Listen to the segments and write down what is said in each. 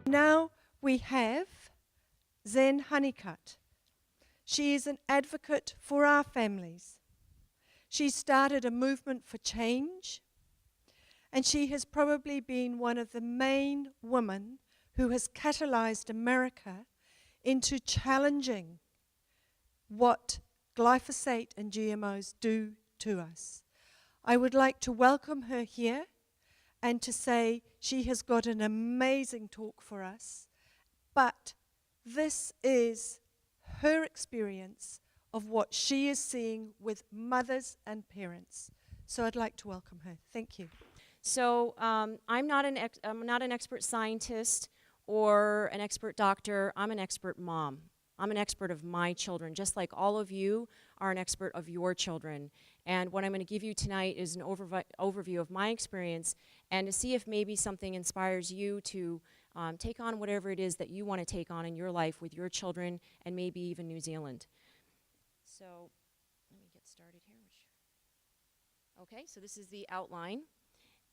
Now we have Zen Honeycutt. She is an advocate for our families. She started a movement for change, and she has probably been one of the main women who has catalyzed America into challenging what glyphosate and GMOs do to us. I would like to welcome her here and to say she has got an amazing talk for us, but this is her experience of what she is seeing with mothers and parents. So I'd like to welcome her. Thank you. So I'm not an expert scientist or an expert doctor. I'm an expert mom. I'm an expert of my children, just like all of you are an expert of your children. And what I'm going to give you tonight is an overview of my experience, and to see if maybe something inspires you to take on whatever it is that you want to take on in your life with your children, and maybe even New Zealand. So let me get started here. Okay, so this is the outline.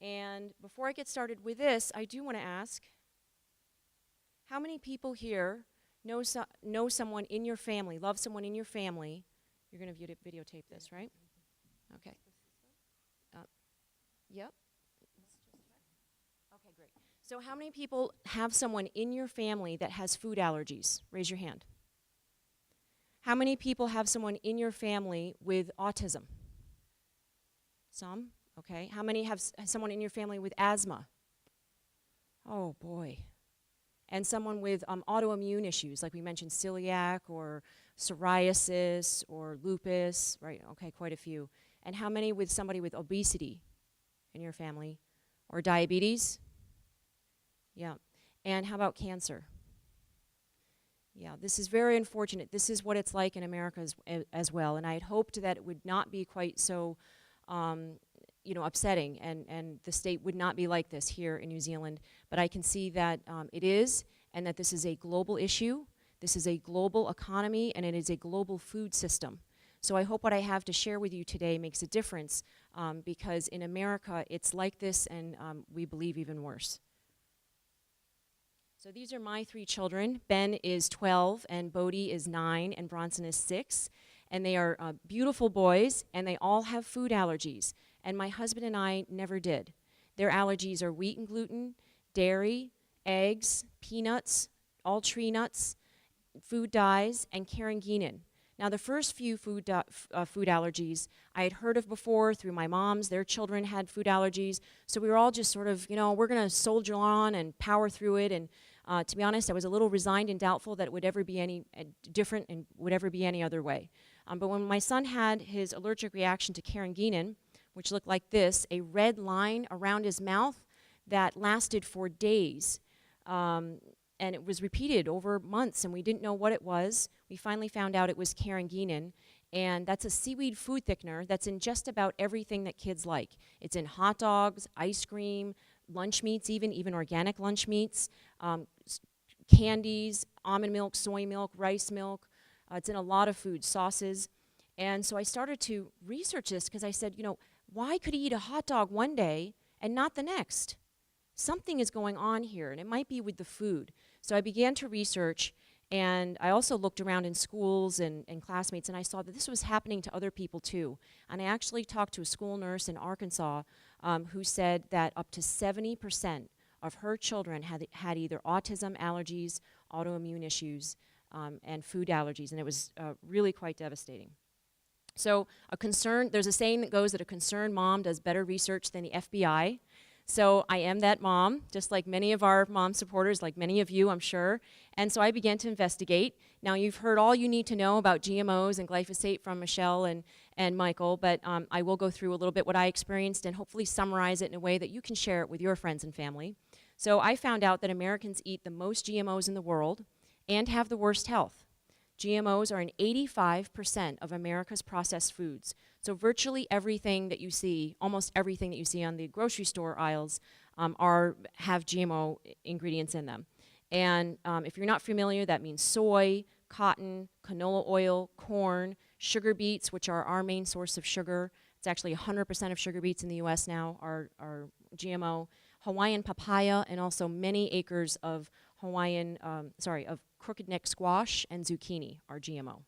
And before I get started with this, I do want to ask, how many people here know someone in your family, love someone in your family? You're going to videotape this, right? Okay. Yep. Okay, great. So how many people have someone in your family that has food allergies? Raise your hand. How many people have someone in your family with autism? Some? Okay. How many have someone in your family with asthma? Oh, boy. And someone with autoimmune issues, like we mentioned, celiac or psoriasis or lupus, right? Okay, quite a few. And how many with somebody with obesity in your family? Or diabetes? Yeah. And how about cancer? Yeah, this is very unfortunate. This is what it's like in America as well. And I had hoped that it would not be quite so upsetting, and the state would not be like this here in New Zealand. But I can see that it is, and that this is a global issue. This is a global economy, and it is a global food system. So I hope what I have to share with you today makes a difference, because in America it's like this, and we believe even worse. So these are my three children. Ben is 12, and Bodhi is 9, and Bronson is 6. And they are beautiful boys, and they all have food allergies. And my husband and I never did. Their allergies are wheat and gluten, dairy, eggs, peanuts, all tree nuts, food dyes, and carrageenan. Now, the first few food allergies I had heard of before through my moms. Their children had food allergies. So we were all just sort of, we're going to soldier on and power through it. And to be honest, I was a little resigned and doubtful that it would ever be any different and would ever be any other way. But when my son had his allergic reaction to carrageenan, which looked like this, a red line around his mouth that lasted for days. And it was repeated over months, and we didn't know what it was. We finally found out it was carrageenan, and that's a seaweed food thickener that's in just about everything that kids like. It's in hot dogs, ice cream, lunch meats, even organic lunch meats, candies, almond milk, soy milk, rice milk. It's in a lot of food, sauces. And so I started to research this because I said, why could he eat a hot dog one day and not the next? Something is going on here, and it might be with the food. So I began to research, and I also looked around in schools and classmates, and I saw that this was happening to other people too. And I actually talked to a school nurse in Arkansas who said that up to 70% of her children had either autism, allergies, autoimmune issues, and food allergies, and it was really quite devastating. So there's a saying that goes that a concerned mom does better research than the FBI. So I am that mom, just like many of our mom supporters, like many of you, I'm sure. And so I began to investigate. Now, you've heard all you need to know about GMOs and glyphosate from Michelle and Michael, but I will go through a little bit what I experienced and hopefully summarize it in a way that you can share it with your friends and family. So I found out that Americans eat the most GMOs in the world and have the worst health. GMOs are in 85% of America's processed foods. So virtually everything that you see, almost everything that you see on the grocery store aisles have GMO ingredients in them. And if you're not familiar, that means soy, cotton, canola oil, corn, sugar beets, which are our main source of sugar. It's actually 100% of sugar beets in the US now are GMO. Hawaiian papaya, and also many acres of of crooked neck squash and zucchini are GMO.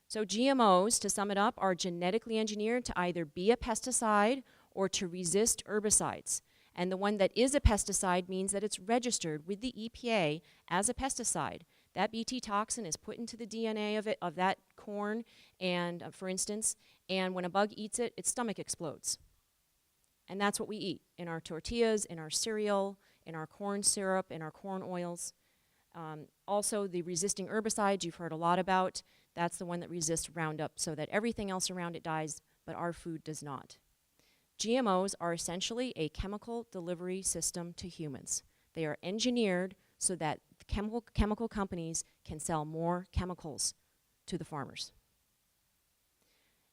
So GMOs, to sum it up, are genetically engineered to either be a pesticide or to resist herbicides. And the one that is a pesticide means that it's registered with the EPA as a pesticide. That Bt toxin is put into the DNA of that corn, and for instance, and when a bug eats it, its stomach explodes. And that's what we eat in our tortillas, in our cereal, in our corn syrup, in our corn oils. Also, the resisting herbicides you've heard a lot about, that's the one that resists Roundup so that everything else around it dies, but our food does not. GMOs are essentially a chemical delivery system to humans. They are engineered so that chemical companies can sell more chemicals to the farmers.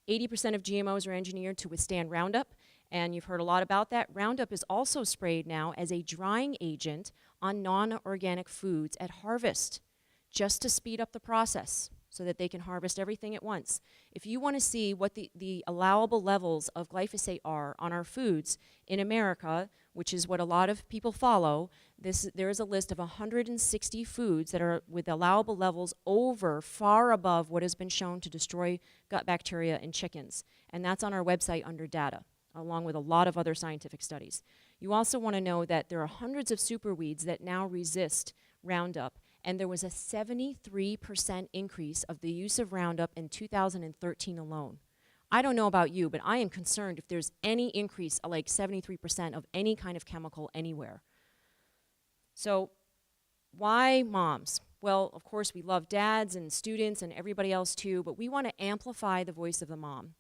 80% of GMOs are engineered to withstand Roundup, and you've heard a lot about that. Roundup is also sprayed now as a drying agent on non-organic foods at harvest, just to speed up the process so that they can harvest everything at once. If you want to see what the allowable levels of glyphosate are on our foods in America, which is what a lot of people follow, there is a list of 160 foods that are with allowable levels far above what has been shown to destroy gut bacteria in chickens. And that's on our website under data, along with a lot of other scientific studies. You also want to know that there are hundreds of superweeds that now resist Roundup, and there was a 73% increase of the use of Roundup in 2013 alone. I don't know about you, but I am concerned if there's any increase, like 73% of any kind of chemical anywhere. So why moms? Well, of course, we love dads and students and everybody else too, but we want to amplify the voice of the mom.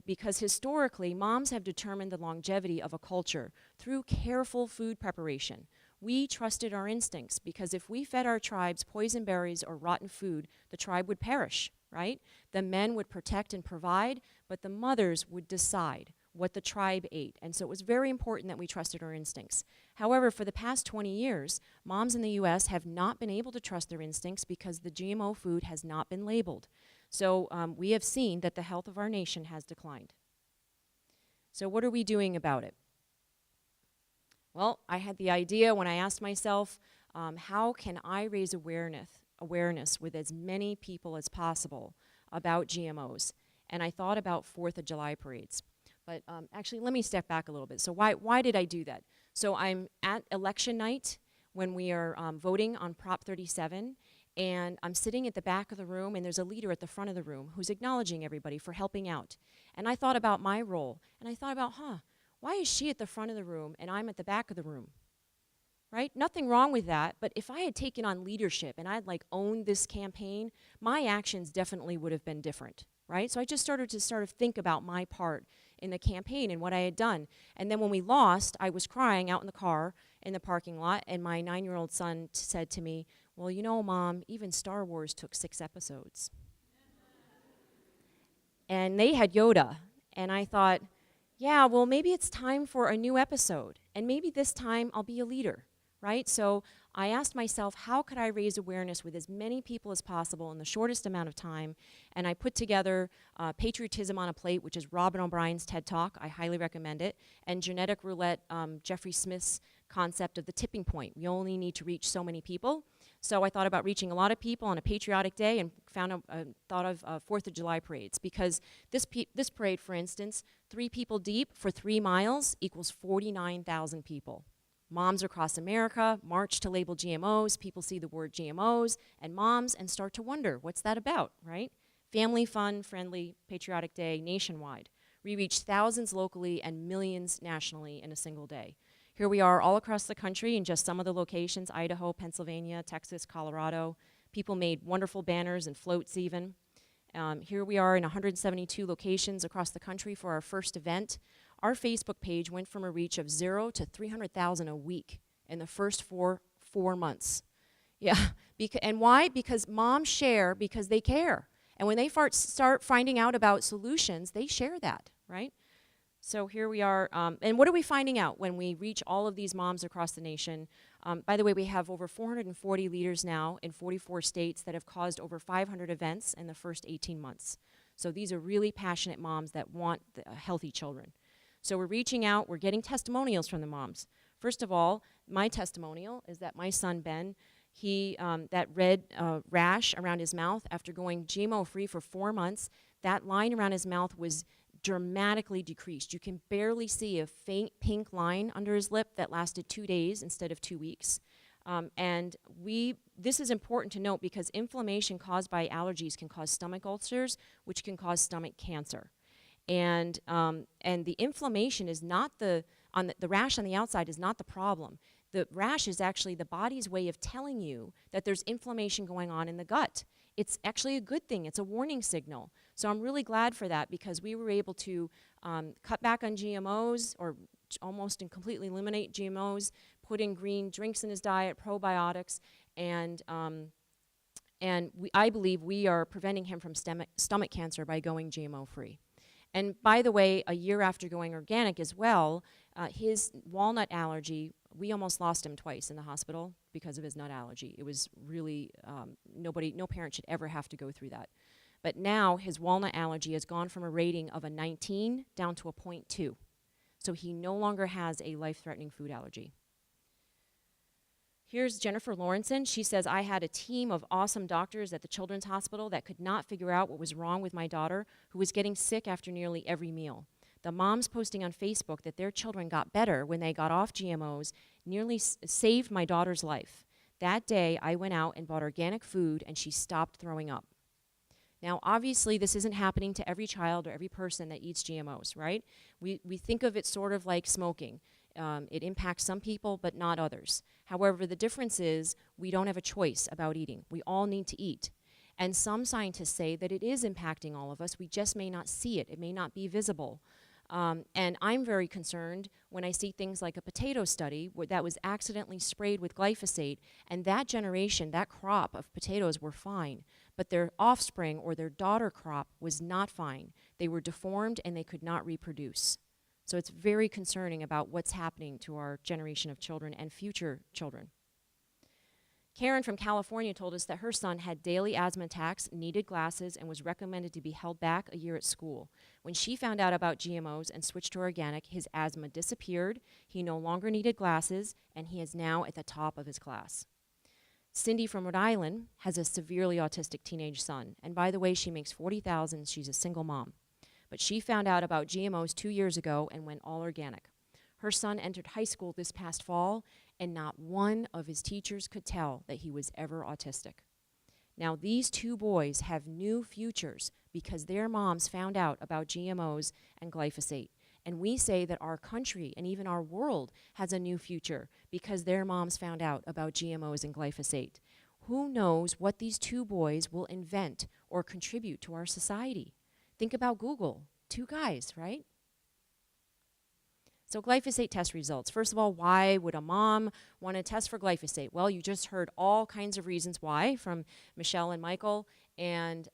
Because historically, moms have determined the longevity of a culture through careful food preparation. We trusted our instincts because if we fed our tribes poison berries or rotten food, the tribe would perish, right? The men would protect and provide, but the mothers would decide what the tribe ate. And so it was very important that we trusted our instincts. However, for the past 20 years, moms in the US have not been able to trust their instincts because the GMO food has not been labeled. So we have seen that the health of our nation has declined. So what are we doing about it? Well, I had the idea when I asked myself, how can I raise awareness with as many people as possible about GMOs? And I thought about 4th of July parades. But actually, let me step back a little bit. So why did I do that? So I'm at election night when we are voting on Prop 37, and I'm sitting at the back of the room, and there's a leader at the front of the room who's acknowledging everybody for helping out. And I thought about my role, and I thought about, why is she at the front of the room and I'm at the back of the room? Right? Nothing wrong with that, but if I had taken on leadership and I'd owned this campaign, my actions definitely would have been different, right? So I just started to think about my part in the campaign and what I had done. And then when we lost, I was crying out in the car in the parking lot, and my 9-year-old son said to me, well, you know, Mom, even Star Wars took 6 episodes. And they had Yoda, and I thought, yeah, well, maybe it's time for a new episode, and maybe this time I'll be a leader, right? So I asked myself, how could I raise awareness with as many people as possible in the shortest amount of time? And I put together Patriotism on a Plate, which is Robin O'Brien's TED Talk. I highly recommend it. And Genetic Roulette, Jeffrey Smith's concept of the tipping point. We only need to reach so many people. So I thought about reaching a lot of people on a patriotic day and thought of 4th of July parades, because this parade, for instance, 3 people deep for 3 miles equals 49,000 people. Moms across America march to label GMOs. People see the word GMOs and moms and start to wonder, what's that about, right? Family, fun, friendly, patriotic day nationwide. We reach thousands locally and millions nationally in a single day. Here we are all across the country in just some of the locations: Idaho, Pennsylvania, Texas, Colorado. People made wonderful banners and floats even. Here we are in 172 locations across the country for our first event. Our Facebook page went from a reach of 0 to 300,000 a week in the first four months. Yeah, and why? Because moms share because they care. And when they start finding out about solutions, they share that, right? So here we are, and what are we finding out when we reach all of these moms across the nation? By the way, we have over 440 leaders now in 44 states that have caused over 500 events in the first 18 months. So these are really passionate moms that want healthy children. So we're reaching out, we're getting testimonials from the moms. First of all, my testimonial is that my son Ben, that red rash around his mouth after going GMO-free for 4 months, that line around his mouth was dramatically decreased. You can barely see a faint pink line under his lip that lasted 2 days instead of 2 weeks. This is important to note because inflammation caused by allergies can cause stomach ulcers, which can cause stomach cancer. And the inflammation is not the rash on the outside is not the problem. The rash is actually the body's way of telling you that there's inflammation going on in the gut. It's actually a good thing. It's a warning signal. So I'm really glad for that because we were able to cut back on GMOs or almost and completely eliminate GMOs, put in green drinks in his diet, probiotics, and I believe we are preventing him from stomach cancer by going GMO-free. And by the way, a year after going organic as well, his walnut allergy, we almost lost him twice in the hospital because of his nut allergy. It was really, no parent should ever have to go through that. But now his walnut allergy has gone from a rating of a 19 down to a 0.2. So he no longer has a life-threatening food allergy. Here's Jennifer Lawrenson. She says, I had a team of awesome doctors at the Children's Hospital that could not figure out what was wrong with my daughter, who was getting sick after nearly every meal. The moms posting on Facebook that their children got better when they got off GMOs nearly saved my daughter's life. That day, I went out and bought organic food, and she stopped throwing up. Now, obviously, this isn't happening to every child or every person that eats GMOs, right? We think of it sort of like smoking. It impacts some people, but not others. However, the difference is we don't have a choice about eating. We all need to eat. And some scientists say that it is impacting all of us. We just may not see it. It may not be visible. And I'm very concerned when I see things like a potato study that was accidentally sprayed with glyphosate, and that generation, that crop of potatoes were fine, but their offspring or their daughter crop was not fine. They were deformed and they could not reproduce. So it's very concerning about what's happening to our generation of children and future children. Karen from California told us that her son had daily asthma attacks, needed glasses, and was recommended to be held back a year at school. When she found out about GMOs and switched to organic, his asthma disappeared, he no longer needed glasses, and he is now at the top of his class. Cindy from Rhode Island has a severely autistic teenage son, and by the way, she makes $40,000, she's a single mom. But she found out about GMOs 2 years ago and went all organic. Her son entered high school this past fall, and not one of his teachers could tell that he was ever autistic. Now, these two boys have new futures because their moms found out about GMOs and glyphosate. And we say that our country and even our world has a new future because their moms found out about GMOs and glyphosate. Who knows what these two boys will invent or contribute to our society? Think about Google, 2 guys, right? So glyphosate test results. First of all, why would a mom want to test for glyphosate? Well, you just heard all kinds of reasons why from Michelle and Michael. And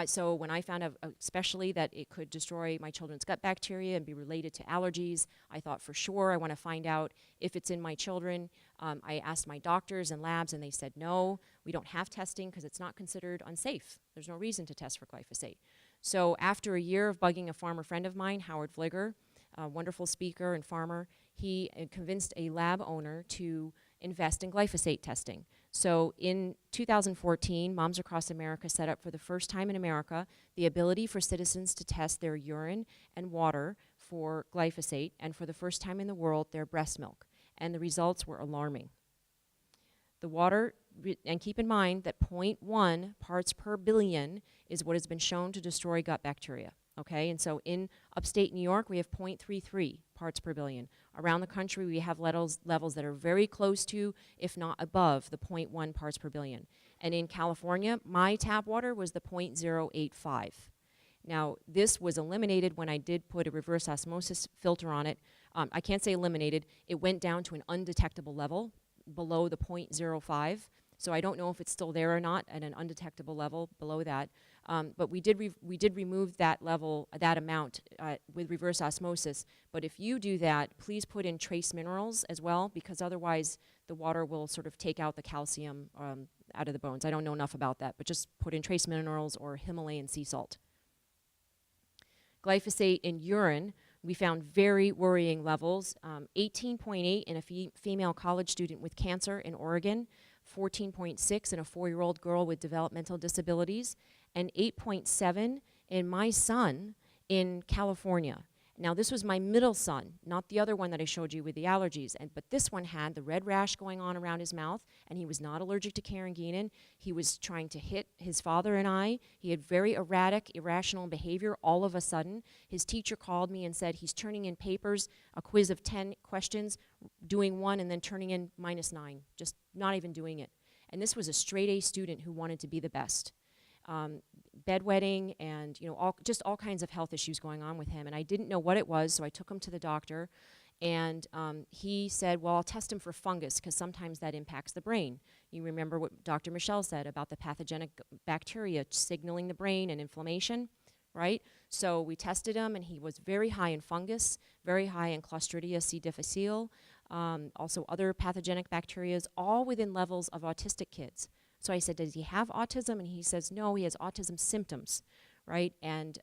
so when I found out especially that it could destroy my children's gut bacteria and be related to allergies, I thought for sure I want to find out if it's in my children. I asked my doctors and labs, and they said, no, we don't have testing because it's not considered unsafe. There's no reason to test for glyphosate. So after a year of bugging a farmer friend of mine, Howard Vliger, a wonderful speaker and farmer, he convinced a lab owner to invest in glyphosate testing. So in 2014, Moms Across America set up for the first time in America the ability for citizens to test their urine and water for glyphosate, and for the first time in the world, their breast milk. And the results were alarming. The water, and keep in mind that 0.1 parts per billion is what has been shown to destroy gut bacteria. Okay, and so in upstate New York, we have 0.33 parts per billion. Around the country, we have levels that are very close to, if not above, the 0.1 parts per billion. And in California, my tap water was the 0.085. Now, this was eliminated when I did put a reverse osmosis filter on it. I can't say eliminated. It went down to an undetectable level below the 0.05. So I don't know if it's still there or not at an undetectable level below that. But we did remove that level, that amount with reverse osmosis. But if you do that, please put in trace minerals as well, because otherwise the water will sort of take out the calcium out of the bones. I don't know enough about that, but just put in trace minerals or Himalayan sea salt. Glyphosate in urine We found very worrying levels, 18.8 in a female college student with cancer in Oregon, 14.6 in a 4-year-old girl with developmental disabilities, and 8.7 in my son in California. Now, this was my middle son, not the other one that I showed you with the allergies. But this one had the red rash going on around his mouth, and he was not allergic to carrageenan. He was trying to hit his father and I. He had very erratic, irrational behavior all of a sudden. His teacher called me and said he's turning in papers, a quiz of 10 questions, doing one and then turning in -9, just not even doing it. And this was a straight A student who wanted to be the best. Bedwetting and just all kinds of health issues going on with him, and I didn't know what it was, so I took him to the doctor, and he said, well, I'll test him for fungus because sometimes that impacts the brain. You remember what Dr. Michelle said about the pathogenic bacteria signaling the brain and inflammation, right? So we tested him, and he was very high in fungus, very high in Clostridia C. difficile, also other pathogenic bacteria, all within levels of autistic kids. So I said, does he have autism? And he says, no, he has autism symptoms, right? And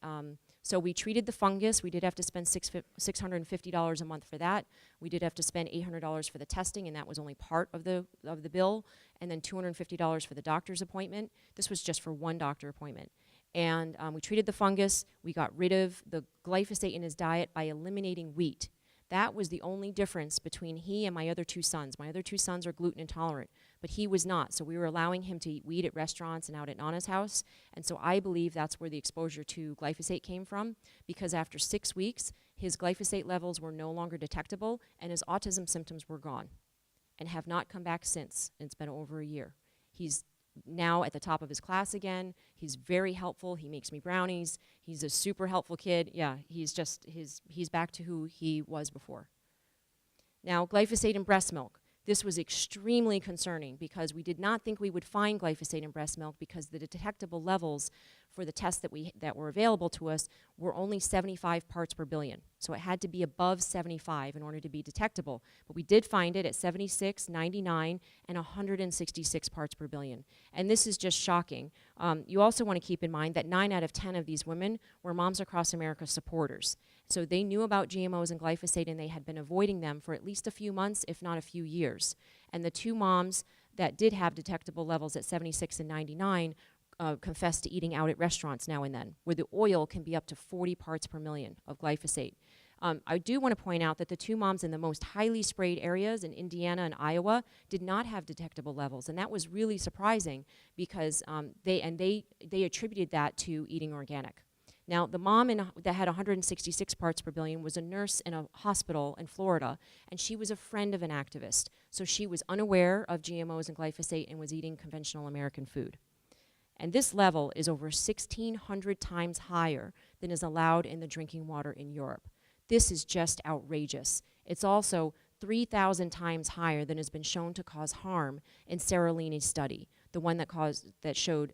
so we treated the fungus. We did have to spend $650 a month for that. We did have to spend $800 for the testing, and that was only part of the bill, and then $250 for the doctor's appointment. This was just for one doctor appointment. And we treated the fungus. We got rid of the glyphosate in his diet by eliminating wheat. That was the only difference between he and my other 2 sons. My other 2 sons are gluten intolerant, but he was not. So we were allowing him to eat wheat at restaurants and out at Nana's house. And so I believe that's where the exposure to glyphosate came from, because after 6 weeks, his glyphosate levels were no longer detectable and his autism symptoms were gone and have not come back since. And it's been over a year. He's now at the top of his class again. He's very helpful. He makes me brownies. He's a super helpful kid. Yeah, he's back to who he was before. Now, glyphosate in breast milk. This was extremely concerning because we did not think we would find glyphosate in breast milk because the detectable levels for the tests that were available to us were only 75 parts per billion. So it had to be above 75 in order to be detectable. But we did find it at 76, 99, and 166 parts per billion. And this is just shocking. You also want to keep in mind that 9 out of 10 of these women were Moms Across America supporters. So they knew about GMOs and glyphosate, and they had been avoiding them for at least a few months, if not a few years. And the 2 moms that did have detectable levels at 76 and 99 confessed to eating out at restaurants now and then, where the oil can be up to 40 parts per million of glyphosate. I do want to point out that the 2 moms in the most highly sprayed areas in Indiana and Iowa did not have detectable levels, and that was really surprising because they attributed that to eating organic. Now, the mom that had 166 parts per billion was a nurse in a hospital in Florida, and she was a friend of an activist. So she was unaware of GMOs and glyphosate and was eating conventional American food. And this level is over 1,600 times higher than is allowed in the drinking water in Europe. This is just outrageous. It's also 3,000 times higher than has been shown to cause harm in Seralini's study, the one that showed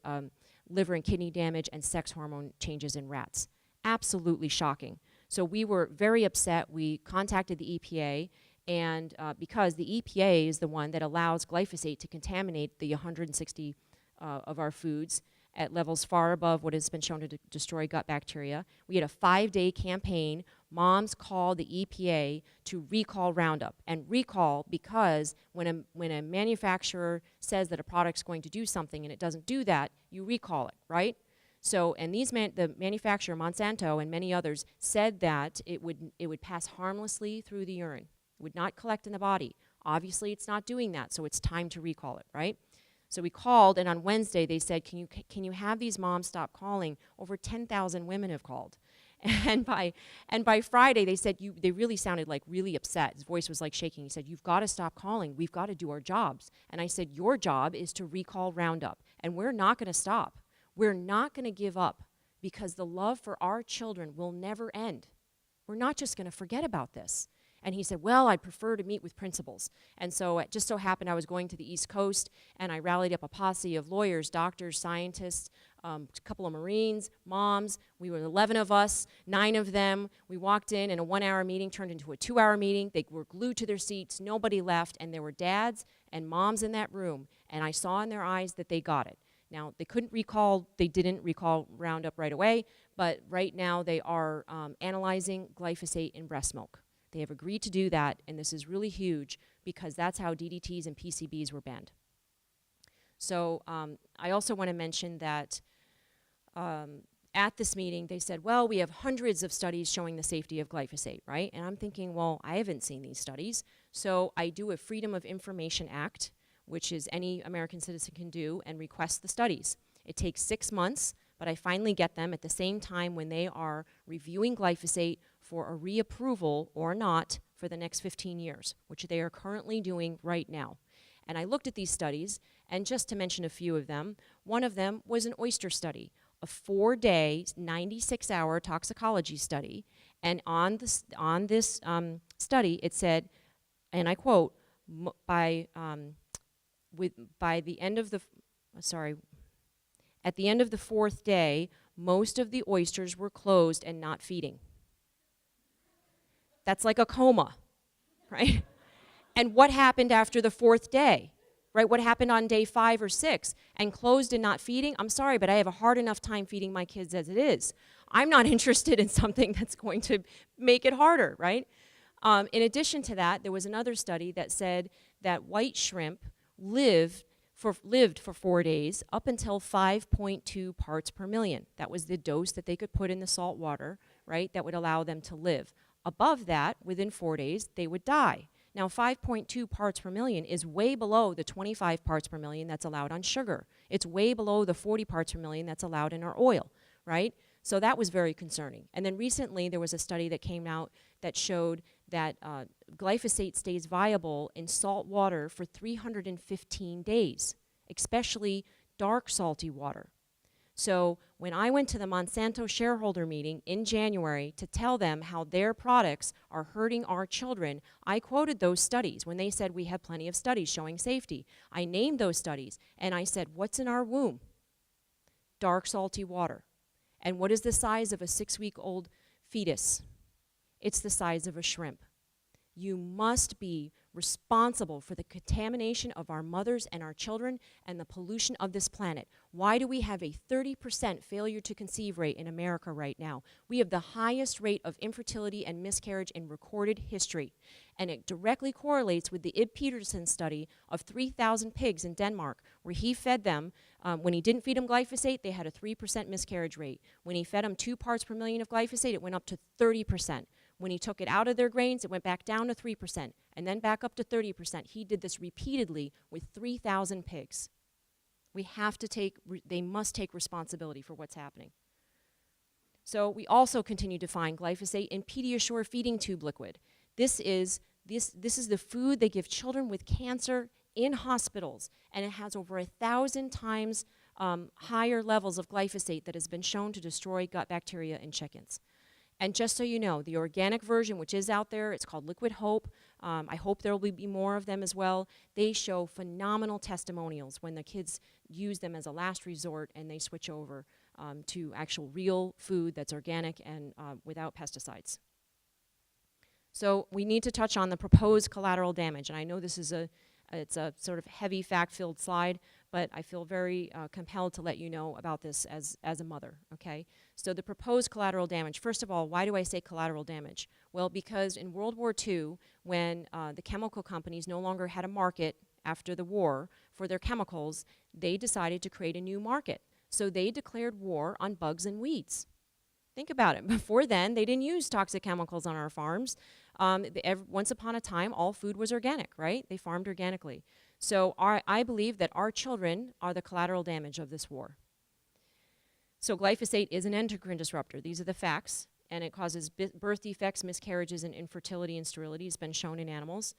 liver and kidney damage and sex hormone changes in rats. Absolutely shocking. So we were very upset. We contacted the EPA, and because the EPA is the one that allows glyphosate to contaminate the 160 of our foods at levels far above what has been shown to destroy gut bacteria. We had a 5-day campaign. Moms called the EPA to recall Roundup. And recall because when a manufacturer says that a product's going to do something and it doesn't do that, you recall it, right? So, and the manufacturer, Monsanto, and many others said that it would pass harmlessly through the urine. It would not collect in the body. Obviously, it's not doing that, so it's time to recall it, right? So we called, and on Wednesday they said, can you have these moms stop calling? Over 10,000 women have called. And by Friday they said, they really sounded like really upset. His voice was like shaking. He said, you've got to stop calling. We've got to do our jobs. And I said, your job is to recall Roundup. And we're not going to stop. We're not going to give up because the love for our children will never end. We're not just going to forget about this. And he said, well, I'd prefer to meet with principals. And so it just so happened I was going to the East Coast, and I rallied up a posse of lawyers, doctors, scientists, a couple of Marines, moms. We were 11 of us, 9 of them. We walked in, and a 1-hour meeting turned into a 2-hour meeting. They were glued to their seats. Nobody left, and there were dads and moms in that room, and I saw in their eyes that they got it. Now, they didn't recall Roundup right away, but right now they are analyzing glyphosate in breast milk. They have agreed to do that, and this is really huge because that's how DDTs and PCBs were banned. So I also want to mention that at this meeting, they said, well, we have hundreds of studies showing the safety of glyphosate, right? And I'm thinking, well, I haven't seen these studies. So I do a Freedom of Information Act, which is any American citizen can do, and request the studies. It takes 6 months, but I finally get them at the same time when they are reviewing glyphosate for a reapproval or not for the next 15 years, which they are currently doing right now. And I looked at these studies, and just to mention a few of them, one of them was an oyster study, a 4-day, 96-hour toxicology study. And on this study, it said, and I quote, at the end of the 4th day, most of the oysters were closed and not feeding. That's like a coma, right? And what happened after the 4th day? Right, what happened on day 5 or 6? And closed and not feeding? I'm sorry, but I have a hard enough time feeding my kids as it is. I'm not interested in something that's going to make it harder, right? In addition to that, there was another study that said that white shrimp lived for 4 days up until 5.2 parts per million. That was the dose that they could put in the salt water, right, that would allow them to live. Above that, within 4 days, they would die. Now, 5.2 parts per million is way below the 25 parts per million that's allowed on sugar. It's way below the 40 parts per million that's allowed in our oil, right? So that was very concerning. And then recently, there was a study that came out that showed that glyphosate stays viable in salt water for 315 days, especially dark salty water. So when I went to the Monsanto shareholder meeting in January to tell them how their products are hurting our children, I quoted those studies when they said we have plenty of studies showing safety. I named those studies, and I said, what's in our womb? Dark salty water. And what is the size of a 6-week-old fetus? It's the size of a shrimp. You must be responsible for the contamination of our mothers and our children and the pollution of this planet. Why do we have a 30% failure to conceive rate in America right now? We have the highest rate of infertility and miscarriage in recorded history. And it directly correlates with the Ib Peterson study of 3,000 pigs in Denmark, where he fed them, when he didn't feed them glyphosate, they had a 3% miscarriage rate. When he fed them 2 parts per million of glyphosate, it went up to 30%. When he took it out of their grains, it went back down to 3%, and then back up to 30%. He did this repeatedly with 3,000 pigs. They must take responsibility for what's happening. So we also continue to find glyphosate in Pediasure feeding tube liquid. This is the food they give children with cancer in hospitals, and it has over 1,000 times higher levels of glyphosate that has been shown to destroy gut bacteria in chickens. And just so you know, the organic version, which is out there, it's called Liquid Hope. I hope there will be more of them as well. They show phenomenal testimonials when the kids use them as a last resort and they switch over to actual real food that's organic and without pesticides. So we need to touch on the proposed collateral damage. And I know this is it's a sort of heavy fact-filled slide, but I feel very compelled to let you know about this as a mother, okay? So the proposed collateral damage, first of all, why do I say collateral damage? Well, because in World War II, when the chemical companies no longer had a market after the war for their chemicals, they decided to create a new market. So they declared war on bugs and weeds. Think about it. Before then, they didn't use toxic chemicals on our farms. Once upon a time, all food was organic, right? They farmed organically. So I believe that our children are the collateral damage of this war. So glyphosate is an endocrine disruptor. These are the facts. And it causes birth defects, miscarriages, and infertility and sterility. It's been shown in animals.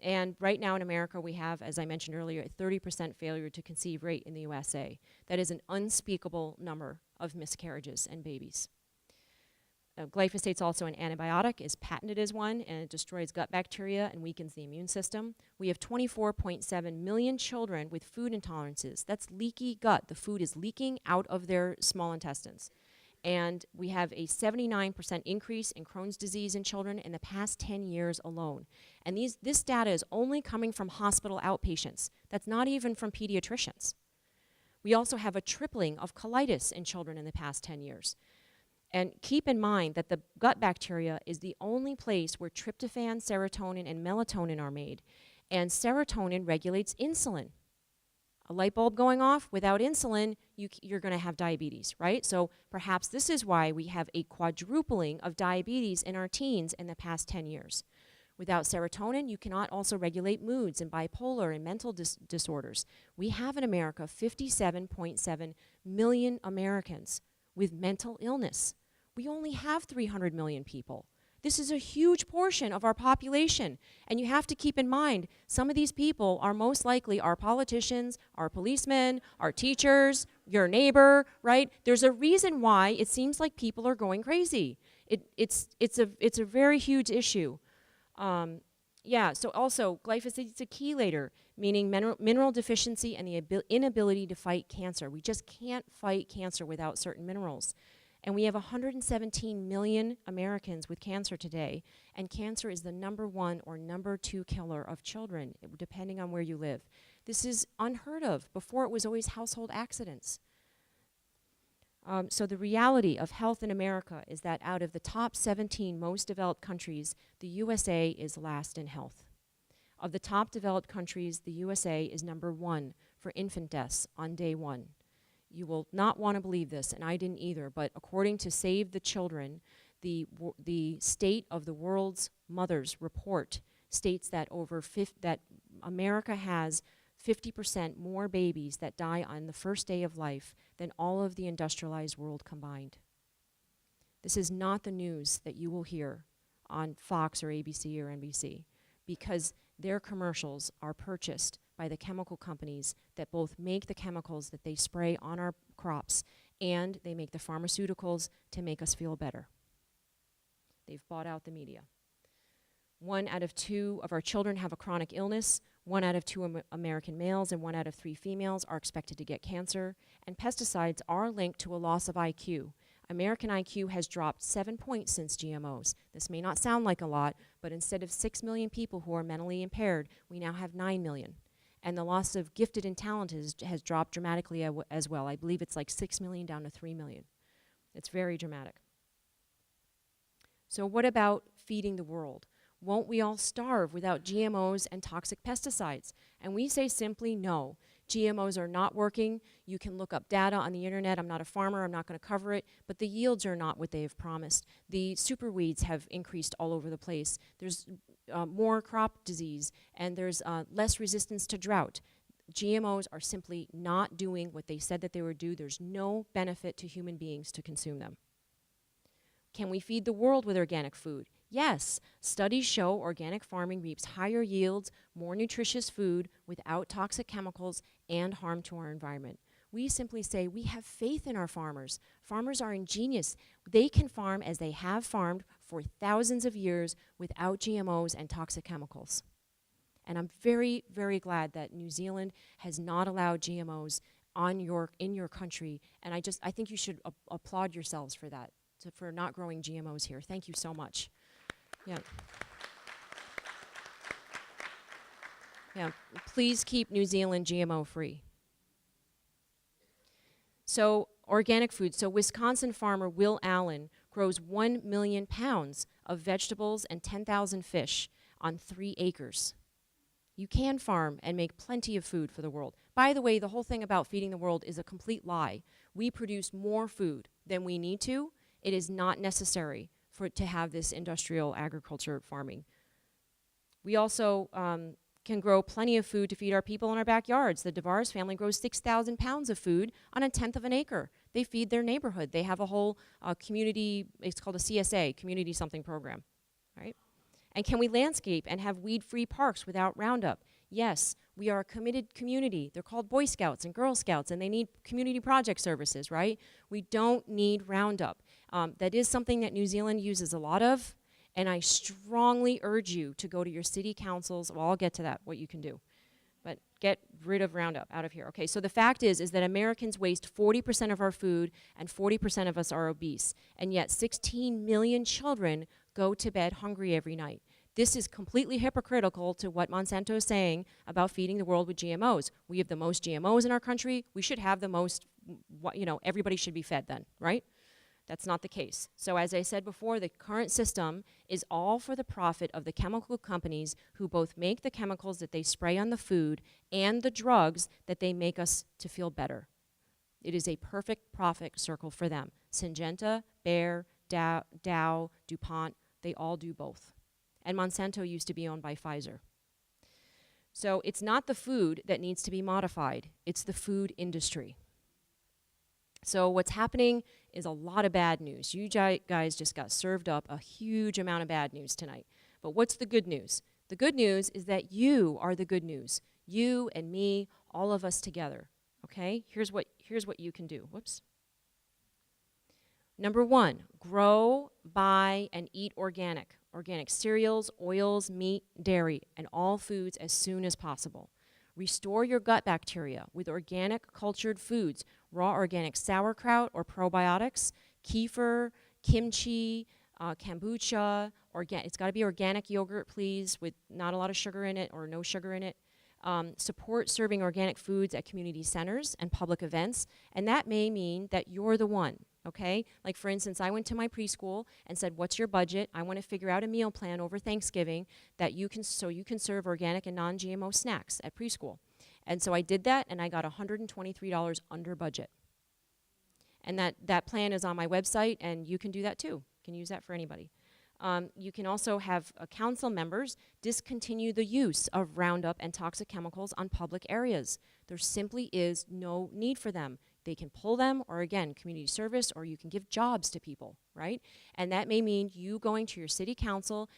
And right now in America, we have, as I mentioned earlier, a 30% failure to conceive rate in the USA. That is an unspeakable number of miscarriages and babies. Glyphosate's also an antibiotic, is patented as one, and it destroys gut bacteria and weakens the immune system. We have 24.7 million children with food intolerances. That's leaky gut. The food is leaking out of their small intestines. And we have a 79% increase in Crohn's disease in children in the past 10 years alone. And this data is only coming from hospital outpatients. That's not even from pediatricians. We also have a tripling of colitis in children in the past 10 years. And keep in mind that the gut bacteria is the only place where tryptophan, serotonin, and melatonin are made. And serotonin regulates insulin. A light bulb going off, without insulin, you're going to have diabetes, right? So perhaps this is why we have a quadrupling of diabetes in our teens in the past 10 years. Without serotonin, you cannot also regulate moods and bipolar and mental disorders. We have in America 57.7 million Americans with mental illness. We only have 300 million people. This is a huge portion of our population. And you have to keep in mind, some of these people are most likely our politicians, our policemen, our teachers, your neighbor, right? There's a reason why it seems like people are going crazy. It's a very huge issue. So also glyphosate is a chelator, meaning mineral deficiency and the inability to fight cancer. We just can't fight cancer without certain minerals. And we have 117 million Americans with cancer today, and cancer is the #1 or #2 killer of children, depending on where you live. This is unheard of. Before, it was always household accidents. So the reality of health in America is that out of the top 17 most developed countries, the USA is last in health. Of the top developed countries, the USA is #1 for infant deaths on day 1. You will not want to believe this, and I didn't either, but according to Save the Children, the State of the World's Mothers report states that that America has 50% more babies that die on the first day of life than all of the industrialized world combined. This is not the news that you will hear on Fox or ABC or NBC, because their commercials are purchased by the chemical companies that both make the chemicals that they spray on our crops and they make the pharmaceuticals to make us feel better. They've bought out the media. 1 out of 2 of our children have a chronic illness. 1 out of 2 American males and 1 out of 3 females are expected to get cancer. And pesticides are linked to a loss of IQ. American IQ has dropped 7 points since GMOs. This may not sound like a lot, but instead of 6 million people who are mentally impaired, we now have 9 million. And the loss of gifted and talented has dropped dramatically as well. I believe it's like 6 million down to 3 million. It's very dramatic. So what about feeding the world? Won't we all starve without GMOs and toxic pesticides? And we say simply no. GMOs are not working. You can look up data on the internet. I'm not a farmer, I'm not going to cover it, but the yields are not what they have promised. The superweeds have increased all over the place. There's more crop disease, and there's less resistance to drought. GMOs are simply not doing what they said that they would do. There's no benefit to human beings to consume them. Can we feed the world with organic food? Yes, studies show organic farming reaps higher yields, more nutritious food without toxic chemicals and harm to our environment. We simply say we have faith in our farmers. Farmers are ingenious. They can farm as they have farmed for thousands of years without GMOs and toxic chemicals. And I'm very, very glad that New Zealand has not allowed GMOs in your country. And I think you should applaud yourselves for that, for not growing GMOs here. Thank you so much. Yeah. Yeah. Please keep New Zealand GMO free. So organic food. So Wisconsin farmer Will Allen grows 1 million pounds of vegetables and 10,000 fish on 3 acres. You can farm and make plenty of food for the world. By the way, the whole thing about feeding the world is a complete lie. We produce more food than we need to. It is not necessary to have this industrial agriculture farming. We also can grow plenty of food to feed our people in our backyards. The DeVaris family grows 6,000 pounds of food on 1/10 of an acre. They feed their neighborhood. They have a whole community, it's called a CSA, community something program, right? And can we landscape and have weed-free parks without Roundup? Yes, we are a committed community. They're called Boy Scouts and Girl Scouts, and they need community project services, right? We don't need Roundup. That is something that New Zealand uses a lot of, and I strongly urge you to go to your city councils. Well, I'll get to that, what you can do. But get rid of Roundup out of here. Okay, so the fact is that Americans waste 40% of our food, and 40% of us are obese, and yet 16 million children go to bed hungry every night. This is completely hypocritical to what Monsanto is saying about feeding the world with GMOs. We have the most GMOs in our country. We should have the most, everybody should be fed then, right? That's not the case. So as I said before, the current system is all for the profit of the chemical companies who both make the chemicals that they spray on the food and the drugs that they make us to feel better. It is a perfect profit circle for them. Syngenta, Bayer, Dow, DuPont, they all do both. And Monsanto used to be owned by Pfizer. So it's not the food that needs to be modified, it's the food industry. So what's happening is a lot of bad news. You guys just got served up a huge amount of bad news tonight. But what's the good news? The good news is that you are the good news. You and me, all of us together. Okay? Here's what you can do. Whoops. Number 1, grow, buy, and eat organic. Organic cereals, oils, meat, dairy, and all foods as soon as possible. Restore your gut bacteria with organic cultured foods, raw organic sauerkraut or probiotics, kefir, kimchi, kombucha. It's got to be organic yogurt, please, with not a lot of sugar in it or no sugar in it. Support serving organic foods at community centers and public events, and that may mean that you're the one. Okay? Like, for instance, I went to my preschool and said, what's your budget? I want to figure out a meal plan over Thanksgiving that you can serve organic and non-GMO snacks at preschool. And so I did that, and I got $123 under budget. And that plan is on my website, and you can do that too. You can use that for anybody. You can also have council members discontinue the use of Roundup and toxic chemicals on public areas. There simply is no need for them. They can pull them, or again, community service, or you can give jobs to people, right? And that may mean you going to your city council.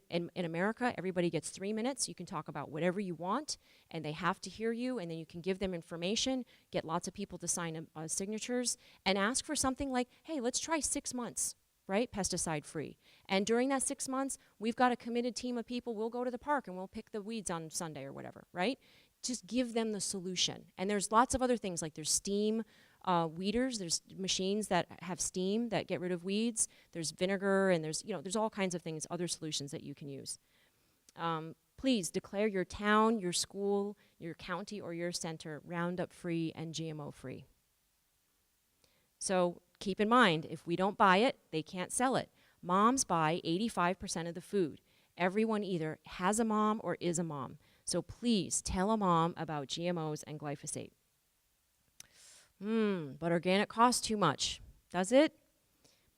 In America, everybody gets 3 minutes. You can talk about whatever you want, and they have to hear you, and then you can give them information, get lots of people to sign signatures, and ask for something like, hey, let's try 6 months, right, pesticide-free. And during that 6 months, we've got a committed team of people. We'll go to the park, and we'll pick the weeds on Sunday or whatever, right? Just give them the solution. And there's lots of other things, like there's steam weeders. There's machines that have steam that get rid of weeds. There's vinegar, and there's all kinds of things, other solutions that you can use. Please declare your town, your school, your county, or your center Roundup free and GMO free. So keep in mind, if we don't buy it, they can't sell it. Moms buy 85% of the food. Everyone either has a mom or is a mom. So please tell a mom about GMOs and glyphosate. But organic costs too much. Does it?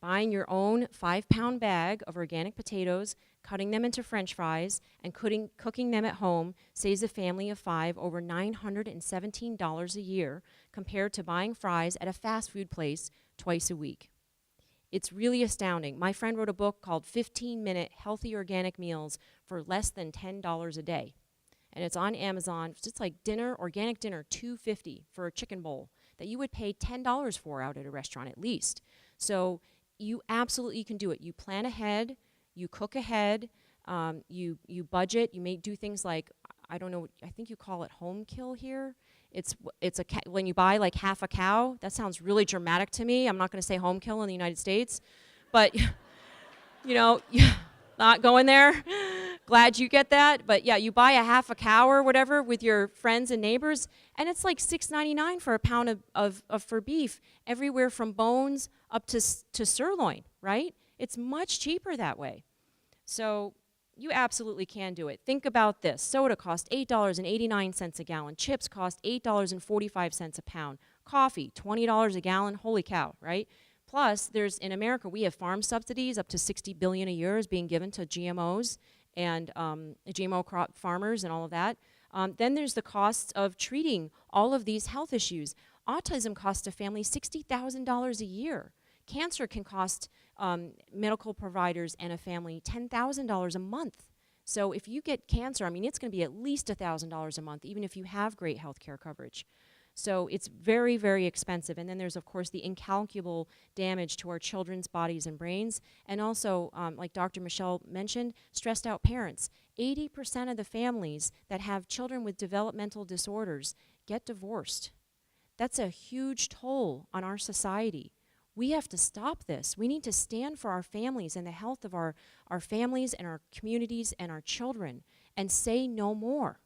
Buying your own 5-pound bag of organic potatoes, cutting them into French fries, and cooking them at home saves a family of 5 over $917 a year compared to buying fries at a fast food place twice a week. It's really astounding. My friend wrote a book called 15-Minute Healthy Organic Meals for less than $10 a day. And it's on Amazon. It's just like dinner, organic dinner, $2.50 for a chicken bowl that you would pay $10 for out at a restaurant at least. So you absolutely can do it. You plan ahead, you cook ahead, you budget. You may do things like, I don't know, I think you call it home kill here. It's when you buy like half a cow. That sounds really dramatic to me. I'm not going to say home kill in the United States, but not going there. Glad you get that. But yeah, you buy a half a cow or whatever with your friends and neighbors, and it's like $6.99 for a pound of for beef, everywhere from bones up to sirloin, right? It's much cheaper that way. So you absolutely can do it. Think about this. Soda costs $8.89 a gallon. Chips cost $8.45 a pound. Coffee, $20 a gallon. Holy cow, right? Plus, in America, we have farm subsidies up to $60 billion a year is being given to GMOs and GMO crop farmers and all of that. Then there's the costs of treating all of these health issues. Autism costs a family $60,000 a year. Cancer can cost medical providers and a family $10,000 a month. So if you get cancer, I mean, it's going to be at least $1,000 a month, even if you have great health care coverage. So it's very, very expensive. And then there's, of course, the incalculable damage to our children's bodies and brains. And also, like Dr. Michelle mentioned, stressed out parents. 80% of the families that have children with developmental disorders get divorced. That's a huge toll on our society. We have to stop this. We need to stand for our families and the health of our families and our communities and our children and say no more.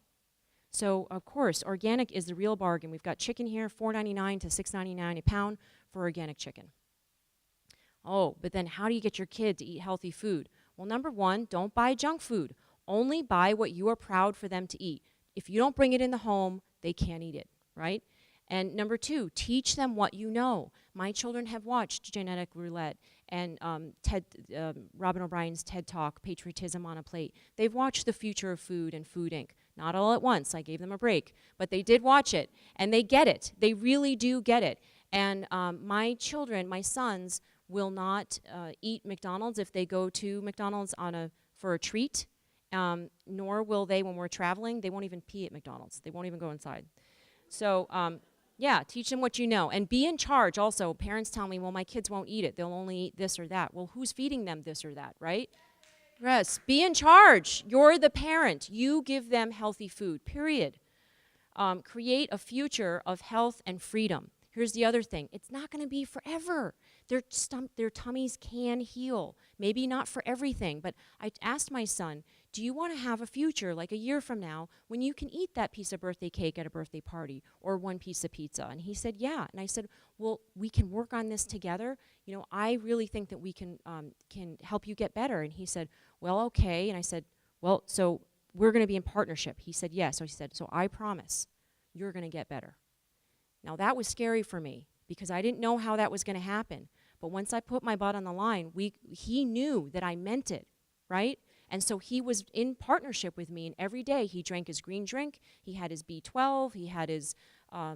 So, of course, organic is the real bargain. We've got chicken here, $4.99 to $6.99 a pound for organic chicken. Oh, but then how do you get your kid to eat healthy food? Well, number one, don't buy junk food. Only buy what you are proud for them to eat. If you don't bring it in the home, they can't eat it, right? And number two, teach them what you know. My children have watched Genetic Roulette and Robin O'Brien's TED Talk, Patriotism on a Plate. They've watched The Future of Food and Food Inc. Not all at once. I gave them a break. But they did watch it, and they get it. They really do get it. And my children, my sons, will not eat McDonald's if they go to McDonald's for a treat, nor will they when we're traveling. They won't even pee at McDonald's. They won't even go inside. So, yeah, teach them what you know. And be in charge also. Parents tell me, well, my kids won't eat it. They'll only eat this or that. Well, who's feeding them this or that, right? Yes, be in charge. You're the parent. You give them healthy food, period. Create a future of health and freedom. Here's the other thing. It's not going to be forever. Their tummies can heal. Maybe not for everything, but I asked my son, do you want to have a future like a year from now when you can eat that piece of birthday cake at a birthday party or one piece of pizza? And he said, yeah. And I said, well, we can work on this together. You know, I really think that we can help you get better. And he said, well, okay. And I said, well, so we're going to be in partnership. He said, yes. So he said, so I promise you're going to get better. Now, that was scary for me because I didn't know how that was going to happen. But once I put my butt on the line, he knew that I meant it, right? And so he was in partnership with me, and every day he drank his green drink, he had his B12, he had his,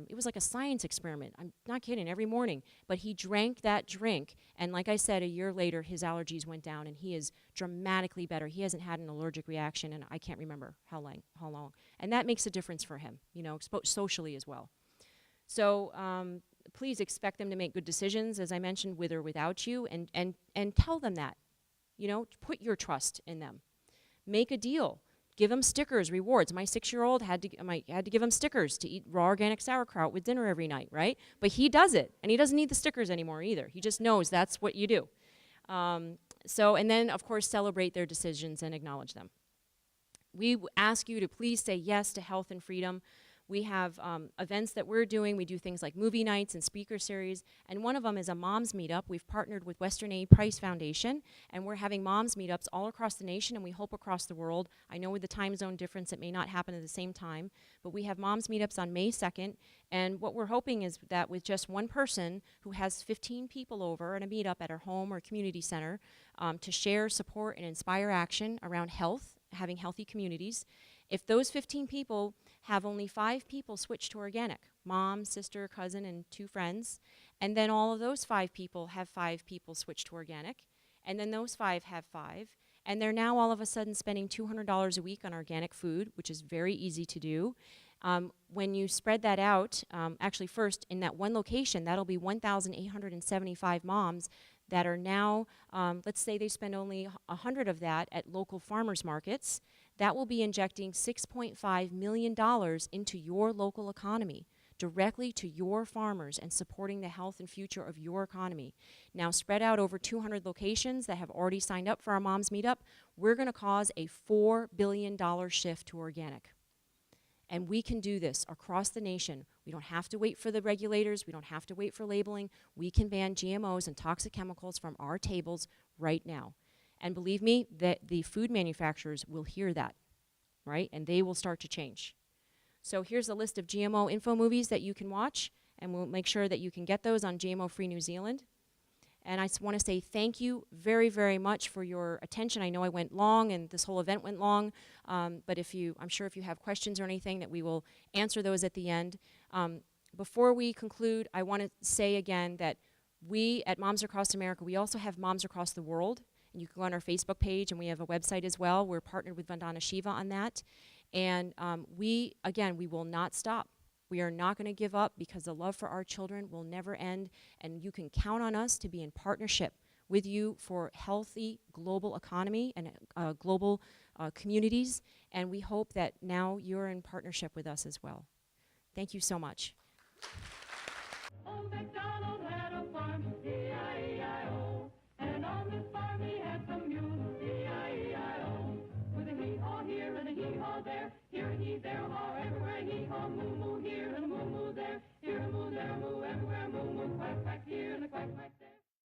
it was like a science experiment. I'm not kidding, every morning. But he drank that drink, and like I said, a year later, his allergies went down, and he is dramatically better. He hasn't had an allergic reaction, and I can't remember how long. And that makes a difference for him, you know, socially as well. So please expect them to make good decisions, as I mentioned, with or without you, and tell them that. You know, put your trust in them. Make a deal. Give them stickers, rewards. My 6-year-old had to give him stickers to eat raw organic sauerkraut with dinner every night, right? But he does it, and he doesn't need the stickers anymore either. He just knows that's what you do. And then, of course, celebrate their decisions and acknowledge them. We ask you to please say yes to health and freedom. We have events that we're doing. We do things like movie nights and speaker series, and one of them is a moms meetup. We've partnered with Western Aid Price Foundation, and we're having moms meetups all across the nation, and we hope across the world. I know with the time zone difference, it may not happen at the same time, but we have moms meetups on May 2nd, and what we're hoping is that with just one person who has 15 people over at a meetup at our home or community center to share, support, and inspire action around health, having healthy communities. If those 15 people have only 5 people switch to organic, mom, sister, cousin, and 2 friends, and then all of those 5 people have 5 people switch to organic, and then those 5 have 5, and they're now all of a sudden spending $200 a week on organic food, which is very easy to do. When you spread that out, actually first, in that one location, that'll be 1,875 moms that are now, let's say they spend only 100 of that at local farmers markets. That will be injecting $6.5 million into your local economy, directly to your farmers and supporting the health and future of your economy. Now, spread out over 200 locations that have already signed up for our Moms Meetup, we're going to cause a $4 billion shift to organic. And we can do this across the nation. We don't have to wait for the regulators. We don't have to wait for labeling. We can ban GMOs and toxic chemicals from our tables right now. And believe me, that the food manufacturers will hear that, right? And they will start to change. So here's a list of GMO info movies that you can watch, and we'll make sure that you can get those on GMO Free New Zealand. And I want to say thank you very, very much for your attention. I know I went long, and this whole event went long, but I'm sure if you have questions or anything, that we will answer those at the end. Before we conclude, I want to say again that we at Moms Across America, we also have Moms Across the World. And you can go on our Facebook page, and we have a website as well. We're partnered with Vandana Shiva on that. And we will not stop. We are not going to give up because the love for our children will never end. And you can count on us to be in partnership with you for healthy global economy and global communities. And we hope that now you're in partnership with us as well. Thank you so much. Old MacDonald had a farm, E-I-E-I-O. And on this farm he had some mules, E-I-E-I-O. With a hee-haw here and a hee-haw there, here and he, there, haw, everywhere.